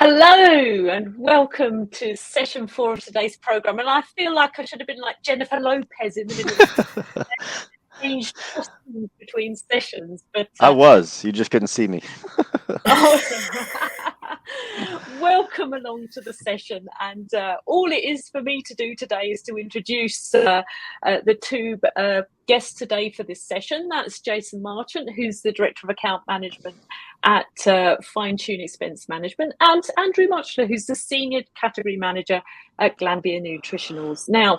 Hello and welcome to session 4 of today's program. And I feel like I should have been like Jennifer Lopez in the middle of changed costumes between sessions. But I was. You just couldn't see me. welcome along to the session. And all it is for me to do today is to introduce the two guests today for this session. That's Jason Marchant, who's the Director of Account Management at Fine Tune Expense Management, and Andrew Mutchler, who's the Senior Category Manager at Glanbia Nutritionals. Now,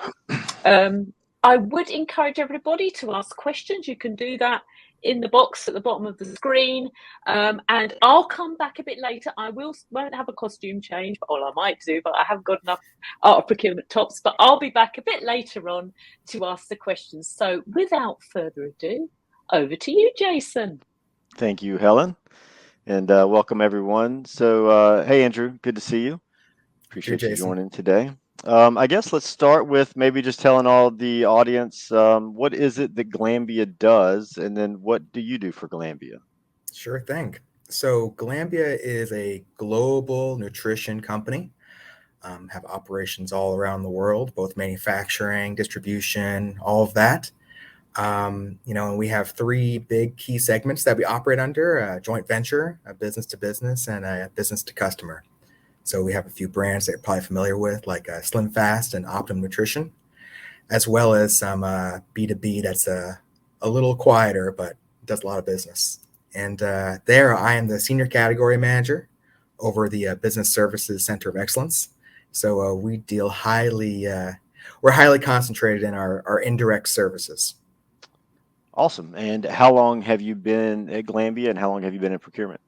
I would encourage everybody to ask questions. You can do that in the box at the bottom of the screen, and I'll come back a bit later. I won't have a costume change, or I might do, but I haven't got enough Art of Procurement tops. But I'll be back a bit later on to ask the questions. So without further ado, over to you, Jason. Thank you, Helen, and welcome everyone. So, hey, Andrew, good to see you. Appreciate you joining today. I guess let's start with maybe just telling all the audience what is it that Glanbia does, and then what do you do for Glanbia? Sure thing. So Glanbia is a global nutrition company. Have operations all around the world, both manufacturing, distribution, all of that. And we have three big key segments that we operate under: a joint venture, a business to business, and a business to customer. So we have a few brands that you're probably familiar with, like Slim Fast and Optimum Nutrition, as well as some B2B that's a little quieter, but does a lot of business. And there I am the Senior Category Manager over the Business Services Center of Excellence. So we deal we're highly concentrated in our indirect services. Awesome. And how long have you been at Glanbia, and how long have you been in procurement?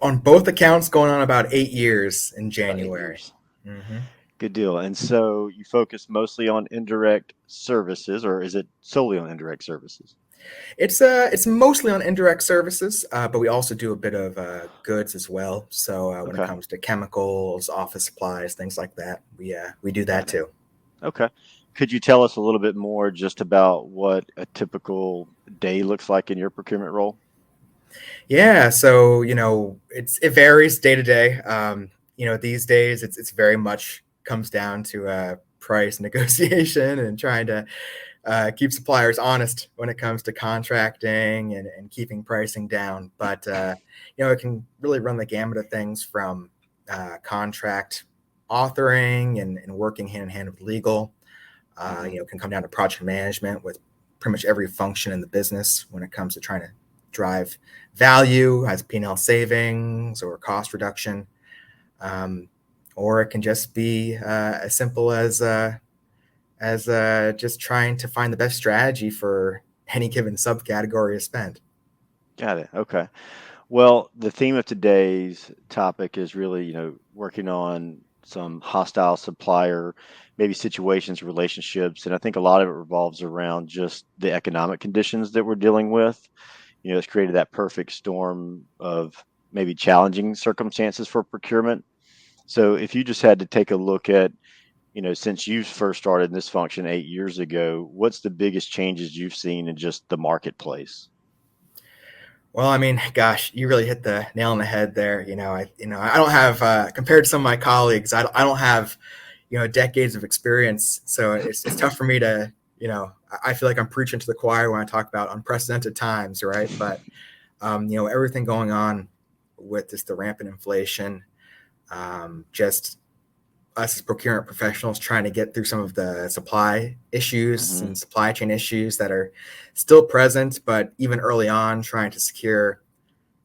On both accounts, going on about 8 years in January. Mm-hmm. Good deal. And so you focus mostly on indirect services, or is it solely on indirect services? It's mostly on indirect services, but we also do a bit of goods as well. So when it comes to chemicals, office supplies, things like that, we do that too. Okay. Could you tell us a little bit more just about what a typical day looks like in your procurement role? Yeah, so it varies day to day. These days it's very much comes down to price negotiation and trying to keep suppliers honest when it comes to contracting and keeping pricing down. But it can really run the gamut of things from contract authoring and working hand in hand with legal. It can come down to project management with pretty much every function in the business when it comes to trying to drive value as P&L savings or cost reduction, or it can just be as simple as just trying to find the best strategy for any given subcategory of spend. Got it. Okay. Well, the theme of today's topic is really, working on some hostile supplier, maybe situations, relationships, and I think a lot of it revolves around just the economic conditions that we're dealing with. It's created that perfect storm of maybe challenging circumstances for procurement. So if you just had to take a look at, since you first started in this function 8 years ago, what's the biggest changes you've seen in just the marketplace? Well, I mean, gosh, you really hit the nail on the head there. I don't have, compared to some of my colleagues, I don't have, decades of experience. So it's tough for me to, I feel like I'm preaching to the choir when I talk about unprecedented times, right? But, everything going on with just the rampant inflation, just us as procurement professionals trying to get through some of the supply issues and supply chain issues that are still present, but even early on trying to secure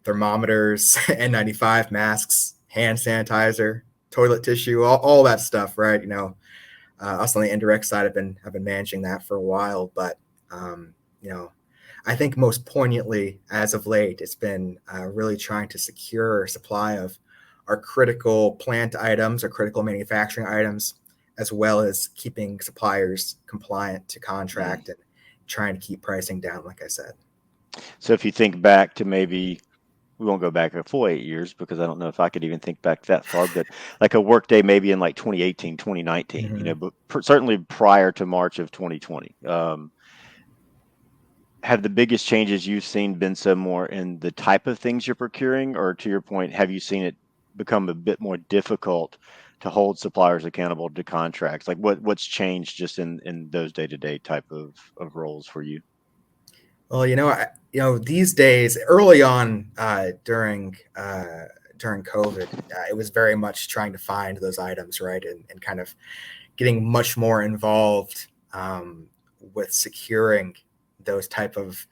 thermometers, N95 masks, hand sanitizer, toilet tissue, all that stuff, right? Us on the indirect side have been managing that for a while, but I think most poignantly as of late, it's been really trying to secure supply of our critical plant items or critical manufacturing items, as well as keeping suppliers compliant to contract and trying to keep pricing down, like I said. So if you think back to maybe, we won't go back a full 8 years because I don't know if I could even think back that far, but like a work day maybe in like 2018, 2019, but certainly prior to March of 2020. Have the biggest changes you've seen been some more in the type of things you're procuring, or to your point, have you seen it become a bit more difficult to hold suppliers accountable to contracts? Like what's changed just in those day-to-day type of roles for you? Well, these days, early on during COVID, it was very much trying to find those items, right, and kind of getting much more involved with securing those type of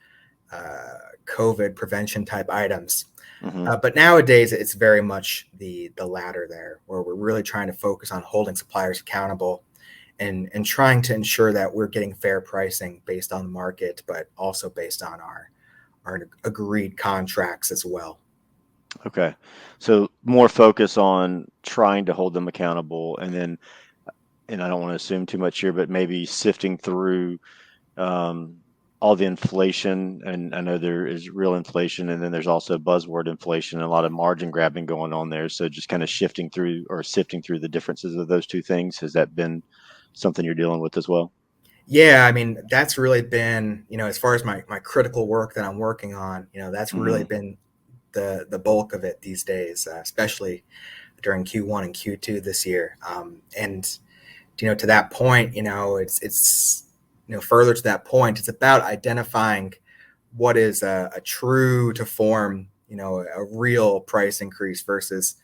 COVID prevention type items. But nowadays, it's very much the latter there, where we're really trying to focus on holding suppliers accountable and trying to ensure that we're getting fair pricing based on the market, but also based on our agreed contracts as well. Okay. So more focus on trying to hold them accountable, and I don't want to assume too much here, but maybe sifting through all the inflation, and I know there is real inflation, and then there's also buzzword inflation and a lot of margin grabbing going on there. So just kind of shifting through or sifting through the differences of those two things. Has that been something you're dealing with as well? Yeah, I mean, that's really been, as far as my critical work that I'm working on, that's really been the bulk of it these days, especially during Q1 and Q2 this year. And to that point, it's further to that point, it's about identifying what is a true to form, a real price increase versus,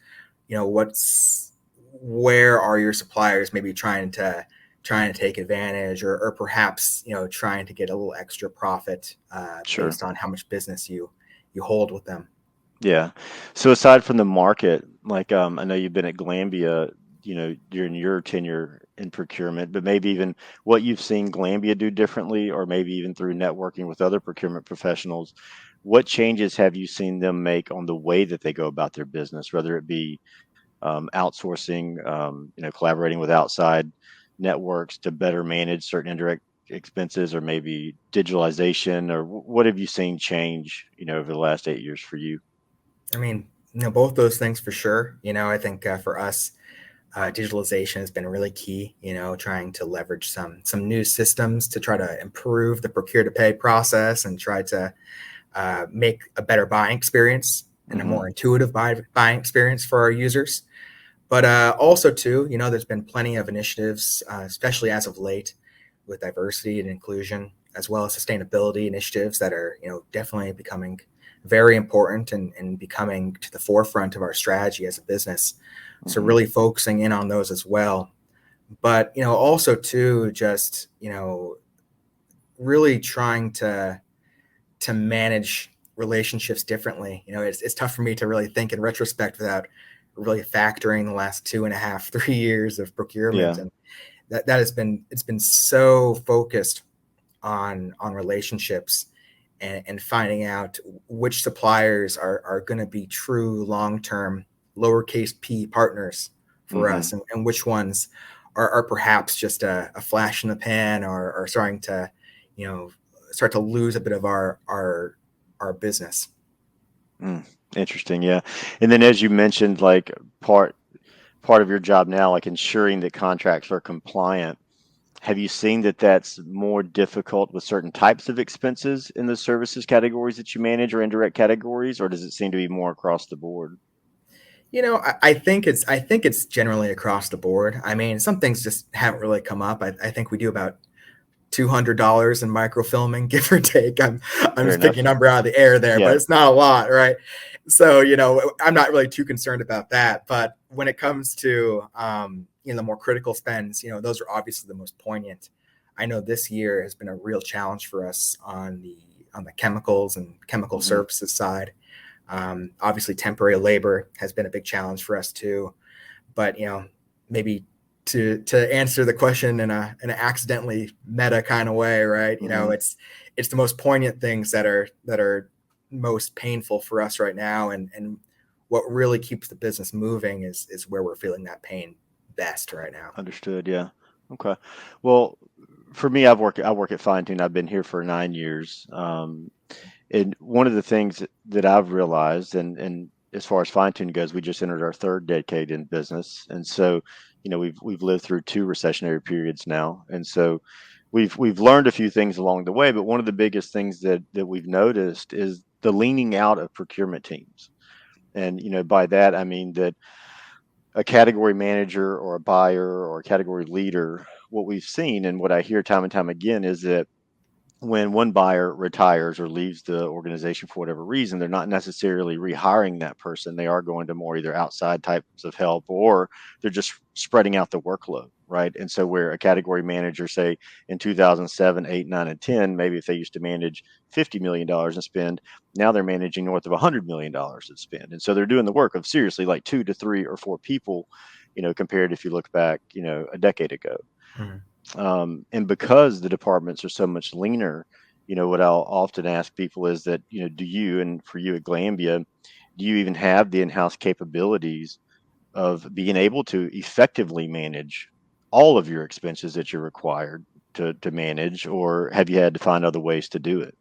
where are your suppliers maybe trying to take advantage, or perhaps, trying to get a little extra profit Sure. based on how much business you hold with them. Yeah. So aside from the market, like I know you've been at Glanbia, during your tenure in procurement, but maybe even what you've seen Glanbia do differently, or maybe even through networking with other procurement professionals, what changes have you seen them make on the way that they go about their business, whether it be outsourcing, collaborating with outside networks to better manage certain indirect expenses, or maybe digitalization, or what have you seen change, over the last 8 years for you? I mean, both those things for sure. I think for us, digitalization has been really key. Trying to leverage some new systems to try to improve the procure to pay process and try to make a better buying experience and a more intuitive buying experience for our users. But also too, there's been plenty of initiatives, especially as of late, with diversity and inclusion, as well as sustainability initiatives that are, definitely becoming very important and becoming to the forefront of our strategy as a business. So really focusing in on those as well. But, also too, just, really trying to manage relationships differently. It's tough for me to really think in retrospect without really factoring the last 2.5, 3 years of procurement. Yeah. And it's been so focused on relationships and finding out which suppliers are going to be true long-term lowercase p partners for us, and which ones are perhaps just a flash in the pan, or starting to start to lose a bit of our business. Interesting. Yeah. And then, as you mentioned, like part of your job now, like ensuring that contracts are compliant, have you seen that that's more difficult with certain types of expenses in the services categories that you manage, or indirect categories, or does it seem to be more across the board? I think it's generally across the board. I mean, some things just haven't really come up. I think we do about $200 in microfilming, give or take. I'm just picking a number out of the air there, but it's not a lot, right? So, I'm not really too concerned about that. But when it comes to, the more critical spends, those are obviously the most poignant. I know this year has been a real challenge for us on the chemicals and chemical services side. Obviously, temporary labor has been a big challenge for us too. But, maybe to answer the question in an accidentally meta kind of way, right? It's the most poignant things that are most painful for us right now, and what really keeps the business moving is where we're feeling that pain best right now. Understood. Yeah. Okay. Well, for me, I work at Fine Tune. I've been here for 9 years. And one of the things that I've realized, and as far as Fine Tune goes, we just entered our third decade in business, and so we've lived through 2 recessionary periods now, and so we've learned a few things along the way. But one of the biggest things that we've noticed is the leaning out of procurement teams. And, by that, I mean that a category manager or a buyer or a category leader, what we've seen and what I hear time and time again is that when one buyer retires or leaves the organization for whatever reason, they're not necessarily rehiring that person. They are going to more either outside types of help, or they're just spreading out the workload, right? And so where a category manager, say in 2007, 8, 9, and 10, maybe if they used to manage $50 million in spend, now they're managing north of $100 million in spend. And so they're doing the work of seriously like 2 to 3 or 4 people, compared if you look back, a decade ago. Mm-hmm. And because the departments are so much leaner, what I'll often ask people is that, do you, and for you at Glanbia, do you even have the in-house capabilities of being able to effectively manage all of your expenses that you're required to manage, or have you had to find other ways to do it?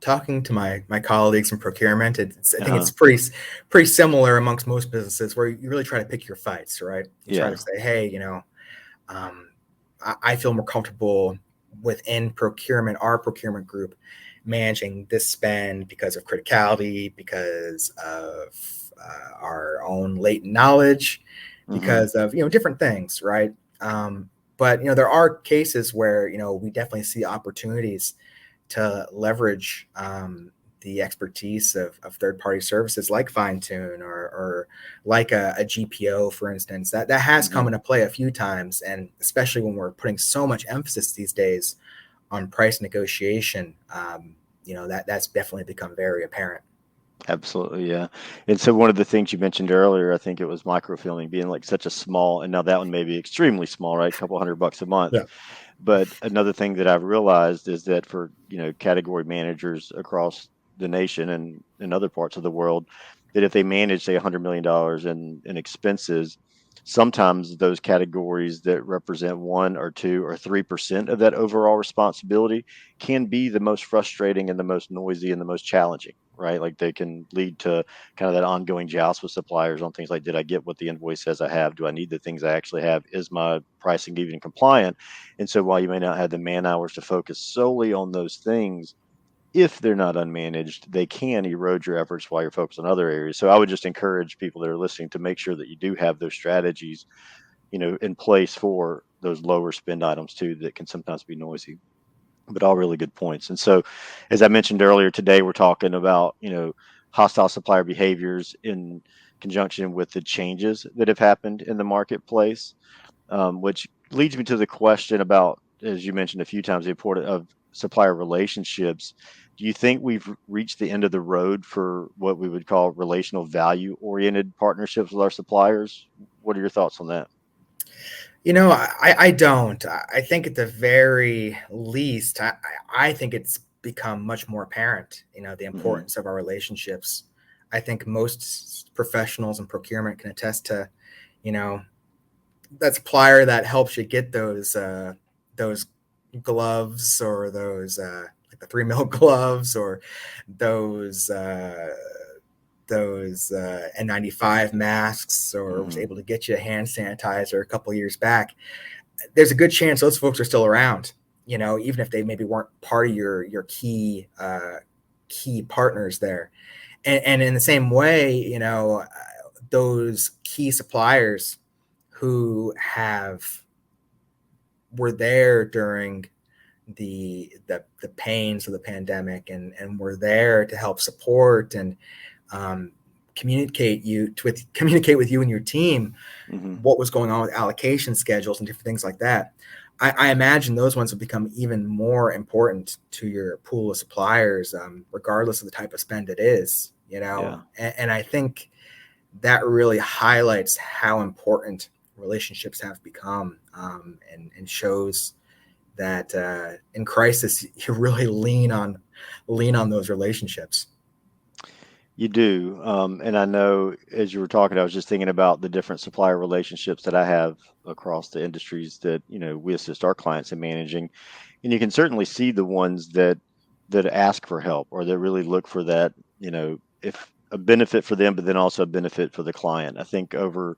Talking to my colleagues in procurement, I think it's pretty similar amongst most businesses, where you really try to pick your fights, right? You try to say, hey, I feel more comfortable within procurement, our procurement group, managing this spend because of criticality, because of our own latent knowledge, because of different things, right? But there are cases where we definitely see opportunities to leverage the expertise of third-party services like Fine-Tune or like a GPO, for instance. That has come into play a few times, and especially when we're putting so much emphasis these days on price negotiation, that's definitely become very apparent. Absolutely, yeah. And so one of the things you mentioned earlier, I think it was microfilming being like such a small, and now that one may be extremely small, right? A couple $100 a month. Yeah. But another thing that I've realized is that for, category managers across the nation and in other parts of the world, that if they manage, say, $100 million in expenses, sometimes those categories that represent 1 or 2 or 3% of that overall responsibility can be the most frustrating and the most noisy and the most challenging, right? Like they can lead to kind of that ongoing joust with suppliers on things like, did I get what the invoice says I have? Do I need the things I actually have? Is my pricing even compliant? And so while you may not have the man hours to focus solely on those things, if they're not unmanaged, they can erode your efforts while you're focused on other areas. So I would just encourage people that are listening to make sure that you do have those strategies, in place for those lower spend items too, that can sometimes be noisy. But all really good points. And so, as I mentioned earlier, today we're talking about, hostile supplier behaviors in conjunction with the changes that have happened in the marketplace, which leads me to the question about, as you mentioned a few times, the importance of supplier relationships. Do you think we've reached the end of the road for what we would call relational value oriented partnerships with our suppliers? What are your thoughts on that? I don't. I think at the very least, I think it's become much more apparent, the importance of our relationships. I think most professionals in procurement can attest to, that supplier that helps you get those gloves, or those like the 3 mil gloves, or those N95 masks, or was able to get you a hand sanitizer a couple years back. There's a good chance those folks are still around, even if they maybe weren't part of your key partners there. And in the same way, those key suppliers who were there during the pains of the pandemic, and were there to help support and communicate with you and your team what was going on with allocation schedules and different things like that. I imagine those ones will become even more important to your pool of suppliers, regardless of the type of spend it is, and I think that really highlights how important relationships have become, and shows that in crisis you really lean on those relationships. You do. And I know as you were talking, I was just thinking about the different supplier relationships that I have across the industries that, we assist our clients in managing. And you can certainly see the ones that ask for help, or that really look for that, if a benefit for them, but then also a benefit for the client. I think over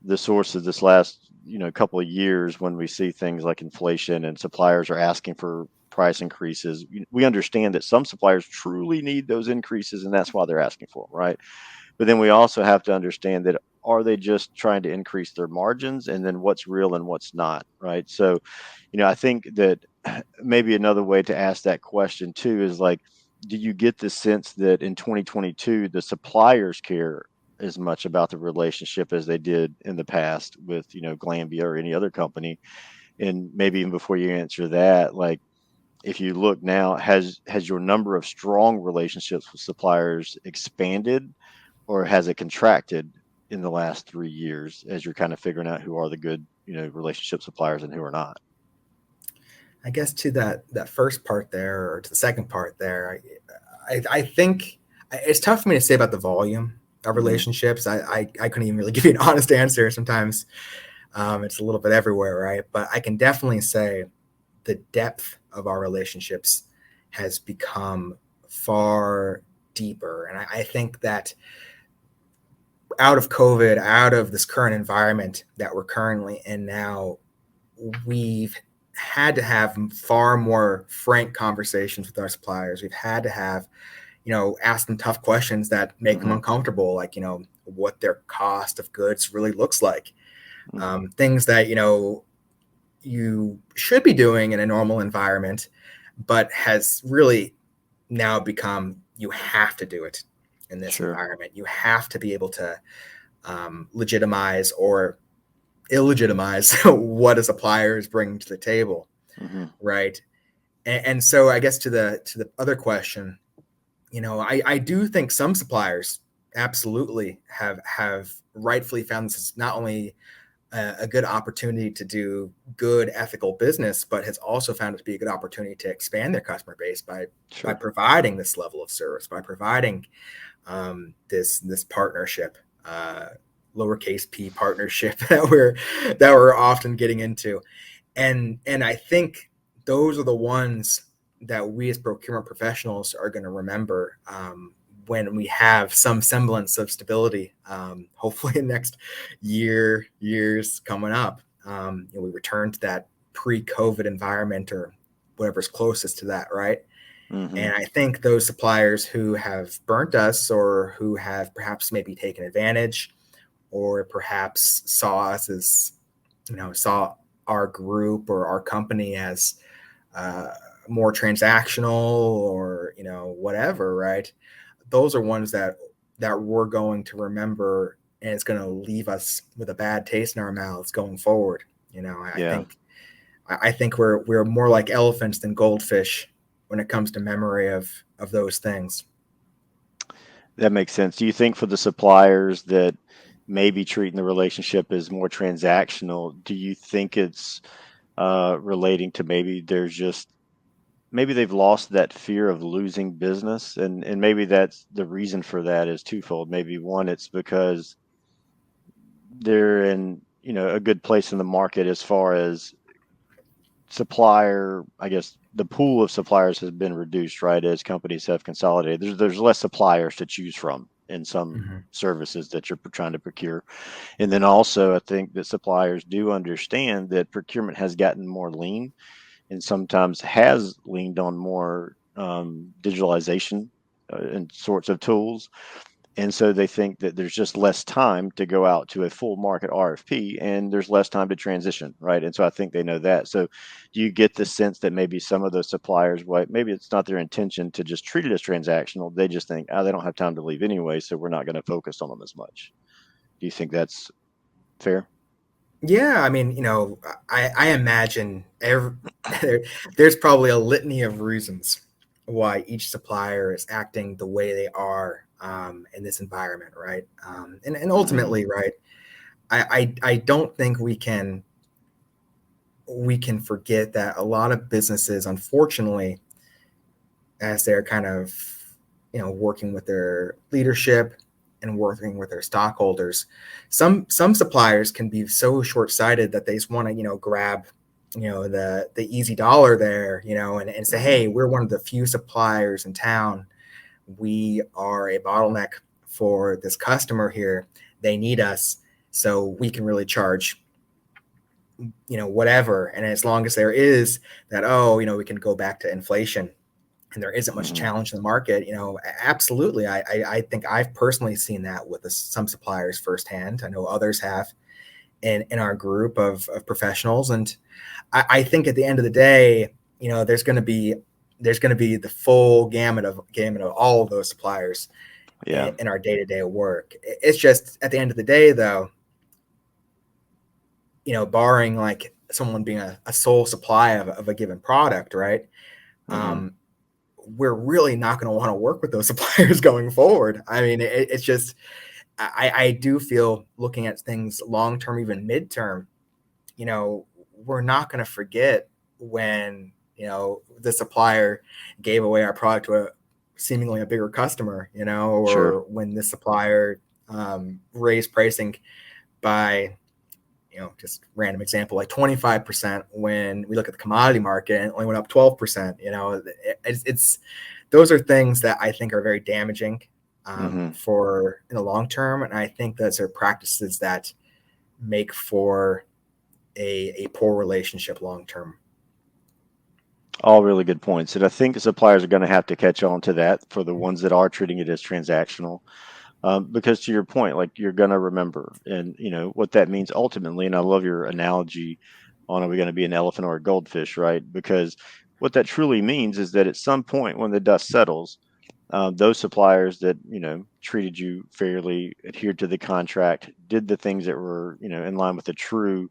the source of this last, couple of years, when we see things like inflation and suppliers are asking for price increases, we understand that some suppliers truly need those increases, and that's why they're asking for them, right? But then we also have to understand that, are they just trying to increase their margins, and then what's real and what's not, right? So, I think that maybe another way to ask that question too is like, do you get the sense that in 2022 the suppliers care as much about the relationship as they did in the past with, Glanbia or any other company? And maybe even before you answer that, like, if you look now, has your number of strong relationships with suppliers expanded, or has it contracted in the last 3 years as you're kind of figuring out who are the good, relationship suppliers and who are not? I guess to that first part there, or to the second part there, I think it's tough for me to say about the volume of relationships. I couldn't even really give you an honest answer. Sometimes it's a little bit everywhere, right? But I can definitely say the depth of our relationships has become far deeper. And I think that out of COVID, out of this current environment that we're currently in now, we've had to have far more frank conversations with our suppliers. We've had to have, ask them tough questions that make them uncomfortable, like, what their cost of goods really looks like. Things that, you should be doing in a normal environment, but has really now become, you have to do it in this environment. You have to be able to legitimize or illegitimize what a supplier is bringing to the table, right? And so I guess to the other question, I do think some suppliers absolutely have rightfully found this is not only a good opportunity to do good ethical business, but has also found it to be a good opportunity to expand their customer base by providing this level of service, by providing this partnership, lowercase p partnership that we're often getting into, and I think those are the ones that we as procurement professionals are going to remember when we have some semblance of stability, hopefully in the next years coming up. We return to that pre-COVID environment or whatever's closest to that, right? And I think those suppliers who have burnt us, or who have perhaps maybe taken advantage, or perhaps saw us as, saw our group or our company as more transactional, or, whatever, right? Those are ones that we're going to remember, and it's going to leave us with a bad taste in our mouths going forward. I think we're more like elephants than goldfish when it comes to memory of those things. That makes sense. Do you think for the suppliers that may be treating the relationship as more transactional, do you think it's relating to maybe they've lost that fear of losing business, and maybe that's the reason for that is twofold. Maybe one, it's because they're in, a good place in the market as far as supplier, I guess the pool of suppliers has been reduced, right? As companies have consolidated, there's less suppliers to choose from in some services that you're trying to procure. And then also, I think that suppliers do understand that procurement has gotten more lean, and sometimes has leaned on more digitalization and sorts of tools. And so they think that there's just less time to go out to a full market RFP, and there's less time to transition, right? And so I think they know that. So do you get the sense that maybe some of those suppliers, maybe it's not their intention to just treat it as transactional. They just think, they don't have time to leave anyway, so we're not going to focus on them as much. Do you think that's fair? Yeah, I mean, I imagine there's probably a litany of reasons why each supplier is acting the way they are in this environment, right? And ultimately, right, I don't think we can forget that a lot of businesses, unfortunately, as they're kind of working with their leadership and working with their stockholders, some suppliers can be so short-sighted that they just want to grab the easy dollar there, and say, hey, we're one of the few suppliers in town. We are a bottleneck for this customer here. They need us, so we can really charge whatever. And as long as there is that, we can go back to inflation and there isn't much Mhm. challenge in the market, absolutely. I think I've personally seen that with some suppliers firsthand. I know others have in our group of professionals. And I think at the end of the day, there's going to be the full gamut of all of those suppliers Yeah, in our day-to-day work. It's just at the end of the day, though, barring like someone being a sole supply of a given product, right? hmm We're really not going to want to work with those suppliers going forward. I mean, it's just, I do feel, looking at things long-term, even midterm, we're not going to forget when, the supplier gave away our product to seemingly a bigger customer, sure. or when the supplier raised pricing by, just random example, like 25% when we look at the commodity market and it only went up 12%. It's those are things that I think are very damaging hmm for in the long term. And I think those are practices that make for a poor relationship long term. All really good points. And I think the suppliers are going to have to catch on to that for the ones that are treating it as transactional. Because to your point, like you're going to remember, and what that means ultimately. And I love your analogy on, are we going to be an elephant or a goldfish, right? Because what that truly means is that at some point when the dust settles, those suppliers that treated you fairly, adhered to the contract, did the things that were in line with the true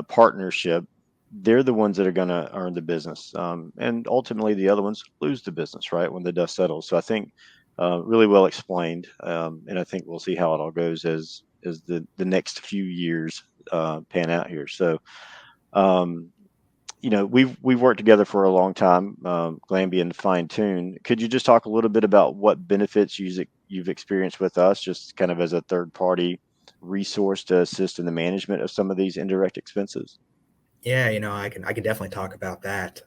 partnership, they're the ones that are going to earn the business, and ultimately the other ones lose the business, right, when the dust settles. So I think really well explained, and I think we'll see how it all goes as the next few years pan out here. So um, we've worked together for a long time, Glanbia and Fine Tune. Could you just talk a little bit about what benefits you've experienced with us, just kind of as a third party resource to assist in the management of some of these indirect expenses? Yeah, I can definitely talk about that.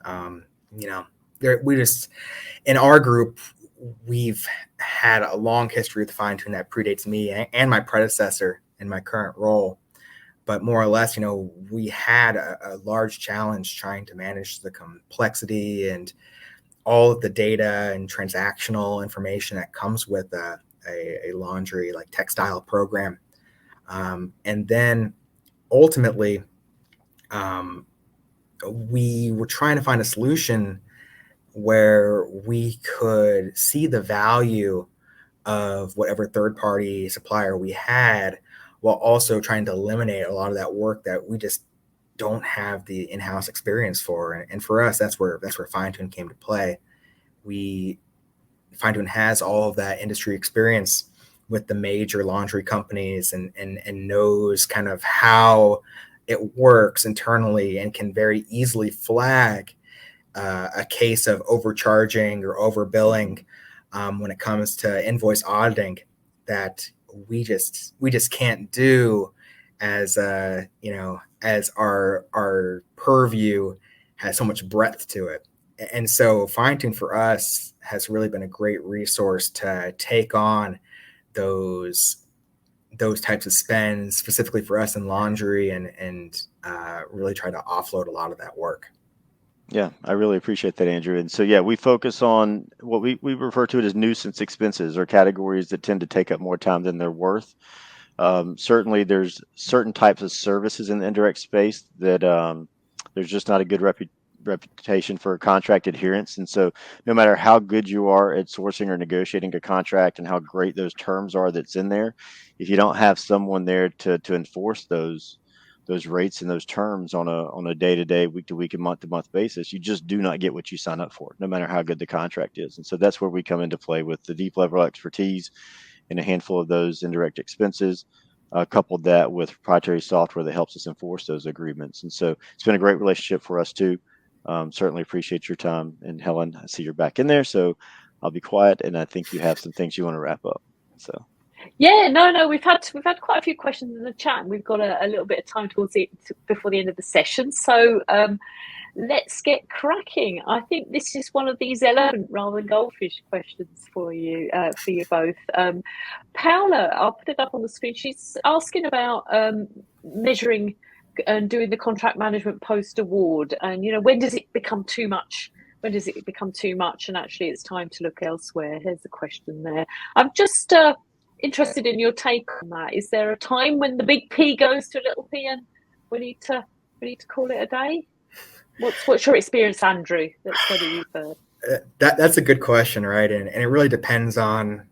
We just, in our group, we've had a long history with Fine Tune that predates me and my predecessor in my current role. But more or less, we had a large challenge trying to manage the complexity and all of the data and transactional information that comes with a laundry, like textile program. And then ultimately, um, we were trying to find a solution where we could see the value of whatever third party supplier we had, while also trying to eliminate a lot of that work that we just don't have the in-house experience for. And for us, that's where Fine Tune came to play. Fine Tune has all of that industry experience with the major laundry companies, and knows kind of how it works internally, and can very easily flag a case of overcharging or overbilling when it comes to invoice auditing, that we just can't do, as as our purview has so much breadth to it. And so Fine Tune for us has really been a great resource to take on those types of spends, specifically for us in laundry, and really try to offload a lot of that work. Yeah, I really appreciate that, Andrew. And so, yeah, we focus on what we refer to it as nuisance expenses, or categories that tend to take up more time than they're worth. Certainly, there's certain types of services in the indirect space that there's just not a good reputation for contract adherence. And so, no matter how good you are at sourcing or negotiating a contract and how great those terms are that's in there, if you don't have someone there to enforce those rates and those terms on a day-to-day, week-to-week, and month-to-month basis, you just do not get what you sign up for, no matter how good the contract is. And so that's where we come into play with the deep level expertise in a handful of those indirect expenses, coupled that with proprietary software that helps us enforce those agreements. And so it's been a great relationship for us too. Certainly appreciate your time. And Helen, I see you're back in there, so I'll be quiet. And I think you have some things you want to wrap up. So. Yeah, no, we've had quite a few questions in the chat, and we've got a little bit of time before the end of the session. So let's get cracking. I think this is one of these elephant rather than goldfish questions for you both. Paula, I'll put it up on the screen. She's asking about measuring and doing the contract management post award, and when does it become too much When does it become too much and actually it's time to look elsewhere? Here's a question there. I'm just interested in your take on that. Is there a time when the big P goes to a little p and we need to call it a day? What's your experience, Andrew? Let's go to you first. That's a good question, right? And it really depends on,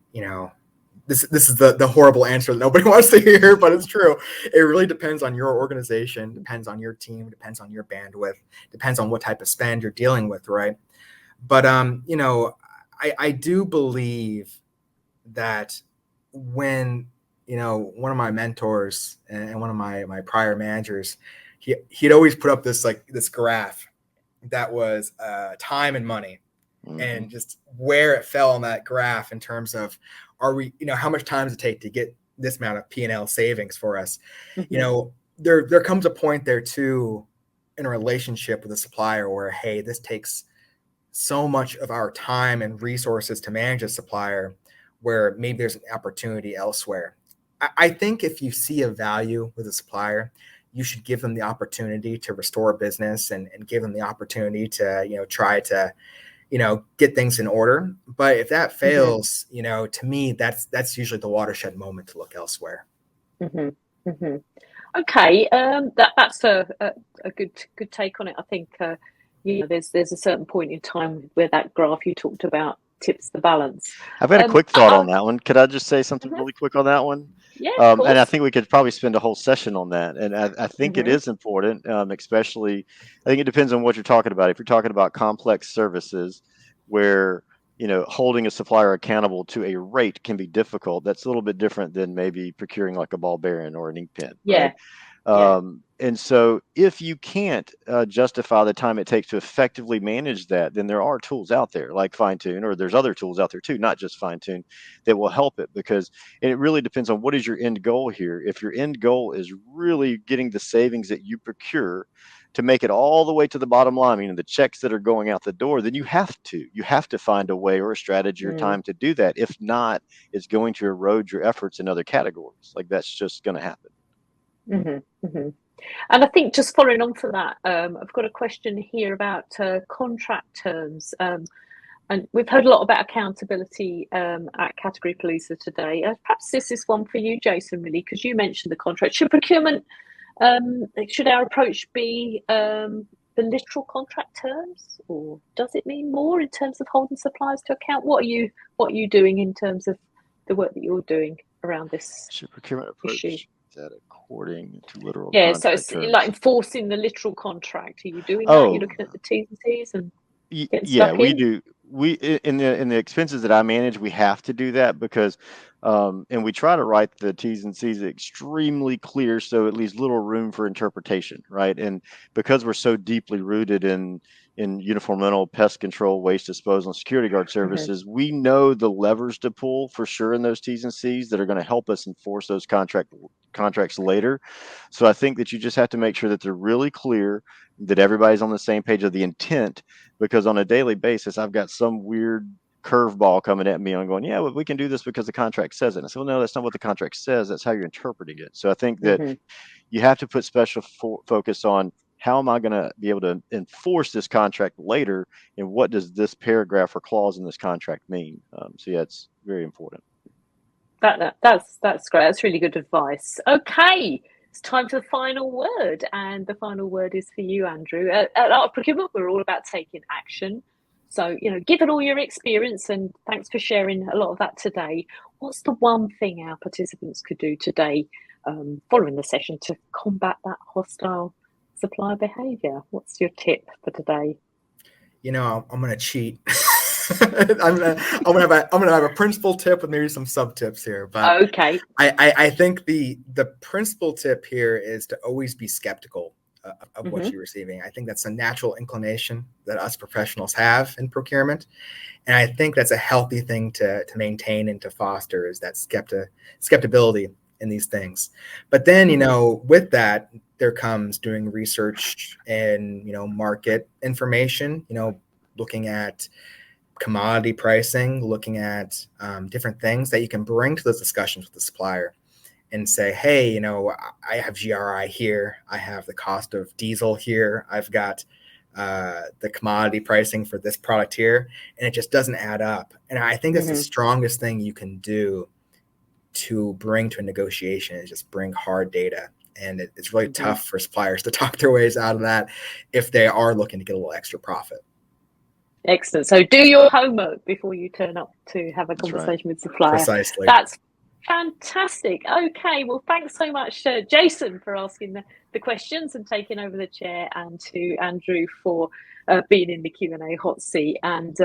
this is the horrible answer that nobody wants to hear, but it's true. It really depends on your organization, depends on your team, depends on your bandwidth, depends on what type of spend you're dealing with, right? But I do believe that when one of my mentors and one of my prior managers, he'd always put up this graph that was time and money. Mm-hmm. And just where it fell on that graph in terms of how much time does it take to get this amount of P&L savings for us? Mm-hmm. There comes a point there too in a relationship with a supplier where, hey, this takes so much of our time and resources to manage a supplier where maybe there's an opportunity elsewhere. I think if you see a value with a supplier, you should give them the opportunity to restore business and give them the opportunity to, try to, get things in order. But if that fails, mm-hmm. To me, that's usually the watershed moment to look elsewhere. Mm-hmm. Mm-hmm. Okay, that's a good take on it. I think there's a certain point in time where that graph you talked about tips the balance. I've got a quick thought on that one. Could I just say something really quick on that one? Yeah, of course. And I think we could probably spend a whole session on that. And I think it is important, especially, I think it depends on what you're talking about. If you're talking about complex services where, holding a supplier accountable to a rate can be difficult, that's a little bit different than maybe procuring like a ball bearing or an ink pen. Yeah. Right? And so if you can't justify the time it takes to effectively manage that, then there are tools out there like Fine-Tune, or there's other tools out there too, not just Fine-Tune, that will help it, because it really depends on what is your end goal here. If your end goal is really getting the savings that you procure to make it all the way to the bottom line, meaning the checks that are going out the door, then you have to find a way or a strategy or time to do that. If not, it's going to erode your efforts in other categories. Like that's just going to happen. Mm-hmm, mm-hmm. And I think just following on from that, I've got a question here about contract terms. And we've heard a lot about accountability at Category Policer today. Perhaps this is one for you, Jason, really, because you mentioned the contract. Should procurement, should our approach be the literal contract terms, or does it mean more in terms of holding suppliers to account? What are you doing in terms of the work that you're doing around this procurement approach issue? That according to literal contract so it's terms. like enforcing the literal contract. Are you doing that? You're looking at the T's and C's and we do. We in the expenses that I manage, we have to do that because and we try to write the T's and C's extremely clear, so it leaves little room for interpretation, right? And because we're so deeply rooted in uniform pest control, waste disposal, and security guard services, we know the levers to pull for sure in those T's and C's that are going to help us enforce those contracts later. So I think that you just have to make sure that they're really clear, that everybody's on the same page of the intent, because on a daily basis, I've got some weird curveball coming at me. I'm going, yeah, well, we can do this because the contract says it. And I said, well, no, that's not what the contract says. That's how you're interpreting it. So I think that you have to put special focus on how am I going to be able to enforce this contract later, and what does this paragraph or clause in this contract mean? So yeah, it's very important. That's great. That's really good advice. Okay, it's time for the final word, and the final word is for you, Andrew. At Art of Procurement, we're all about taking action. So, given all your experience, and thanks for sharing a lot of that today, what's the one thing our participants could do today, following the session, to combat that hostile supplier behavior? What's your tip for today? I'm going to cheat. I'm gonna have a principal tip with maybe some sub tips here. But okay, I think the principal tip here is to always be skeptical of what you're receiving. I think that's a natural inclination that us professionals have in procurement, and I think that's a healthy thing to maintain and to foster, is that skepticism in these things. But then with that, there comes doing research and market information. Looking at commodity pricing, looking at different things that you can bring to those discussions with the supplier and say, hey, I have GRI here. I have the cost of diesel here. I've got the commodity pricing for this product here, and it just doesn't add up. And I think that's the strongest thing you can do to bring to a negotiation is just bring hard data. And it's really tough for suppliers to talk their ways out of that if they are looking to get a little extra profit. Excellent. So do your homework before you turn up to have a conversation with supplier. Precisely. That's fantastic. Okay, well, thanks so much, Jason, for asking the questions and taking over the chair, and to Andrew for being in the Q&A hot seat. And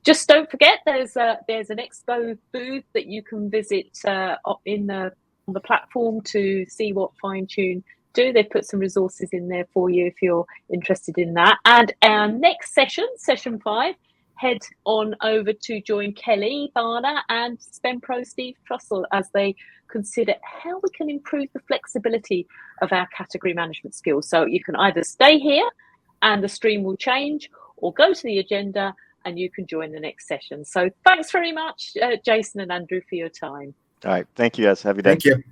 just don't forget, there's an expo booth that you can visit on the platform to see what Fine-Tune do. They've put some resources in there for you if you're interested in that. And our next session, session 5, head on over to join Kelly Barner and SpendPro Steve Trussell as they consider how we can improve the flexibility of our category management skills. So you can either stay here and the stream will change, or go to the agenda and you can join the next session. So thanks very much, Jason and Andrew, for your time. All right. Thank you, guys. Have a good day. Thank you.